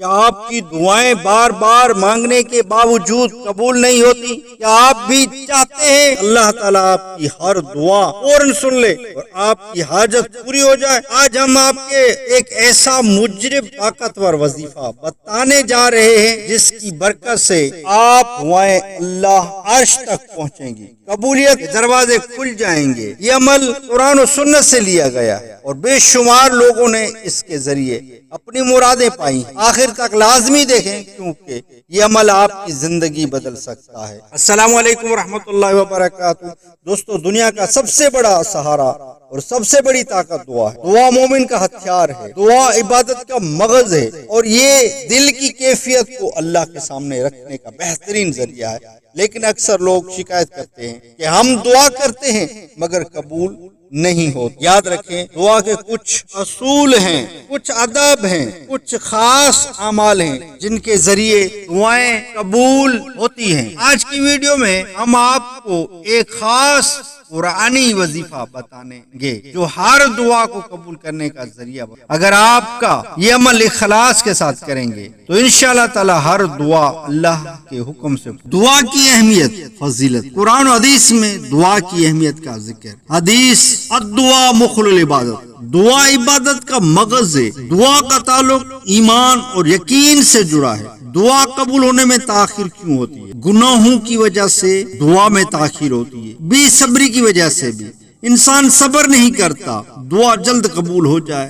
کیا آپ کی دعائیں بار بار مانگنے کے باوجود قبول نہیں ہوتی؟ کیا آپ بھی چاہتے ہیں اللہ تعالیٰ آپ کی ہر دعا فوراً سن لے اور آپ کی حاجت پوری ہو جائے؟ آج ہم آپ کے ایک ایسا مجرب طاقتور وظیفہ بتانے جا رہے ہیں جس کی برکت سے آپ دعائیں اللہ عرش تک پہنچیں گی، قبولیت کے دروازے کھل جائیں گے۔ یہ عمل قرآن و سنت سے لیا گیا ہے اور بے شمار لوگوں نے اس کے ذریعے اپنی مرادیں پائی۔ آخر تک لازمی دیکھیں کیونکہ یہ عمل آپ کی زندگی بدل سکتا ہے۔ السلام علیکم ورحمۃ اللہ وبرکاتہ۔ دوستو، دنیا کا سب سے بڑا سہارا اور سب سے بڑی طاقت دعا ہے۔ دعا مومن کا ہتھیار ہے، دعا عبادت کا مغز ہے اور یہ دل کی کیفیت کو اللہ کے سامنے رکھنے کا بہترین ذریعہ ہے۔ لیکن اکثر لوگ شکایت کرتے ہیں کہ ہم دعا کرتے ہیں مگر قبول نہیں ہوتی۔ یاد رکھیں، دعا کے کچھ اصول ہیں، کچھ ادب ہیں، کچھ خاص اعمال ہیں جن کے ذریعے دعائیں قبول ہوتی ہیں۔ آج کی ویڈیو میں ہم آپ کو ایک خاص قرآنی وظیفہ بتانے گے جو ہر دعا کو قبول کرنے کا ذریعہ بنے۔ اگر آپ کا یہ عمل اخلاص کے ساتھ کریں گے تو انشاءاللہ تعالی ہر دعا اللہ کے حکم سے۔ دعا کی اہمیت، فضیلت۔ قرآن و حدیث میں دعا کی اہمیت کا ذکر۔ حدیث: الدعاء مخل العبادت، دعا عبادت کا مغز ہے۔ دعا کا تعلق ایمان اور یقین سے جڑا ہے۔ دعا قبول ہونے میں تاخیر کیوں ہوتی ہے؟ گناہوں کی وجہ سے دعا میں تاخیر ہوتی ہے، بے صبری کی وجہ سے بھی۔ انسان صبر نہیں کرتا دعا جلد قبول ہو جائے،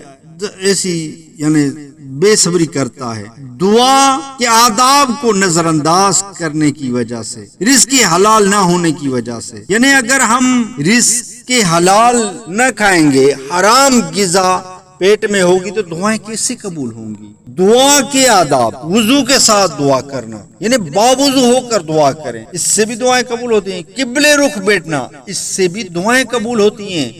ایسی بے صبری کرتا ہے۔ دعا کے آداب کو نظر انداز کرنے کی وجہ سے، رزق حلال نہ ہونے کی وجہ سے۔ اگر ہم رزق کے حلال نہ کھائیں گے، حرام غذا پیٹ میں ہوگی تو دعائیں کیسے قبول ہوں گی؟ دعا کے آداب: وضو کے ساتھ دعا کرنا، باوضو ہو کر دعا کریں، اس سے بھی دعائیں قبول ہوتی ہیں۔ قبلے رخ بیٹھنا، اس سے بھی دعائیں قبول ہوتی ہیں۔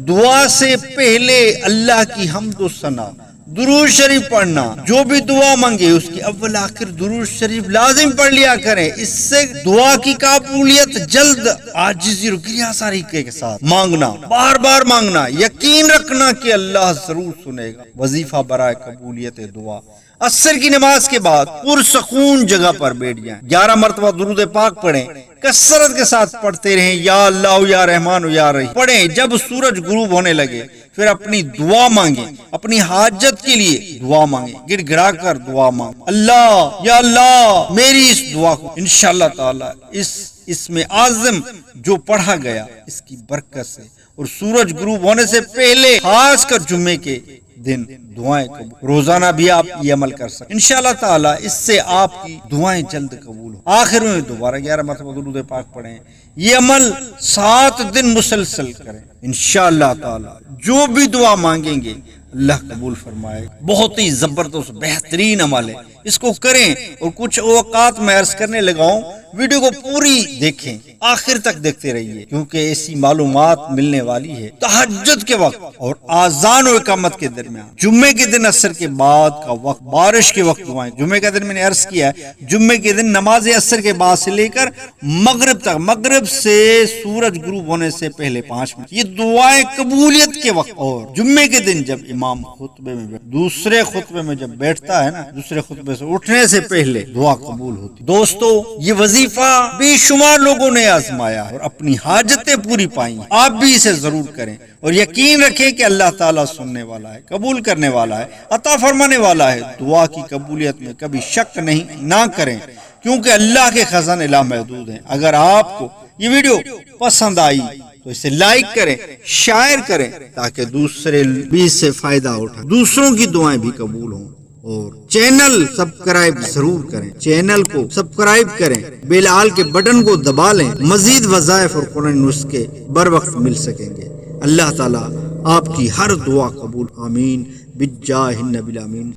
دعا سے پہلے اللہ کی حمد و ثنا، درود شریف پڑھنا۔ جو بھی دعا مانگے اس کی اول آخر درود شریف لازم پڑھ لیا کریں، اس سے دعا کی قبولیت جلد۔ عاجزی اور گریہساری کے ساتھ مانگنا، بار بار مانگنا، یقین رکھنا کہ اللہ ضرور سنے گا۔ وظیفہ برائے قبولیت دعا: عصر کی نماز کے بعد پرسکون جگہ پر بیٹھ جائیں، 11 مرتبہ درود پاک پڑھیں، کثرت کے ساتھ پڑھتے رہیں، یا اللہ یا رحمان یا رحیم پڑھیں۔ جب سورج غروب ہونے لگے پھر اپنی دعا مانگیں، اپنی حاجت کے لیے دعا مانگیں، گڑ گڑا کر دعا مانگیں، اللہ یا اللہ میری اس دعا کو انشاءاللہ تعالی اس میں اعظم جو پڑھا گیا اس کی برکت سے اور سورج غروب ہونے سے پہلے، خاص کر جمعے کے دن دعائیں قبول۔ روزانہ بھی آپ یہ عمل کر سکتے انشاءاللہ تعالی، اس سے آپ کی دعائیں جلد قبول ہوں۔ آخر میں دوبارہ 11 مرتبہ درود پاک پڑھیں۔ یہ عمل 7 دن مسلسل کریں، انشاءاللہ تعالی جو بھی دعا مانگیں گے اللہ قبول فرمائے۔ بہت ہی زبردست بہترین عمل ہے، اس کو کریں۔ اور کچھ اوقات میں عرض کرنے لگا ہوں، ویڈیو کو پوری دیکھیں، آخر تک دیکھتے رہیے کیونکہ ایسی معلومات ملنے والی ہے۔ تہجد کے وقت اور اذان و اقامت کے درمیان، جمعے کے دن عصر کے بعد کا وقت، بارش کے وقت دعائیں۔ جمعے کا دن میں نے عرض کیا ہے، جمعے کے دن نماز عصر کے بعد سے لے کر مغرب تک، مغرب سے سورج غروب ہونے سے پہلے 5 منٹ یہ دعائیں قبولیت کے وقت۔ اور جمعے کے دن جب امام خطبے میں دوسرے خطبے میں جب بیٹھتا ہے نا، دوسرے خطبے سے اٹھنے سے پہلے دعا قبول ہوتی۔ دوستو، یہ وظیفہ بے شمار لوگوں نے آزمایا اور اپنی حاجتیں پوری پائیں۔ آپ بھی اسے ضرور کریں اور یقین رکھیں کہ اللہ تعالیٰ سننے والا ہے، قبول کرنے والا ہے، عطا فرمانے والا ہے۔ دعا کی قبولیت میں کبھی شک نہ کریں کیونکہ اللہ کے خزانے لامحدود ہیں۔ اگر آپ کو یہ ویڈیو پسند آئی تو اسے لائک کریں، شیئر کریں تاکہ دوسرے بھی اس سے فائدہ اٹھائیں، دوسروں کی دعائیں بھی قبول ہوں۔ اور چینل سبسکرائب ضرور کریں، چینل کو سبسکرائب کریں، بیل آل کے بٹن کو دبا لیں، مزید وظائف اور قرآن نسخے بر وقت مل سکیں گے۔ اللہ تعالیٰ آپ کی ہر دعا قبول، آمین بجاہ النبی الامین۔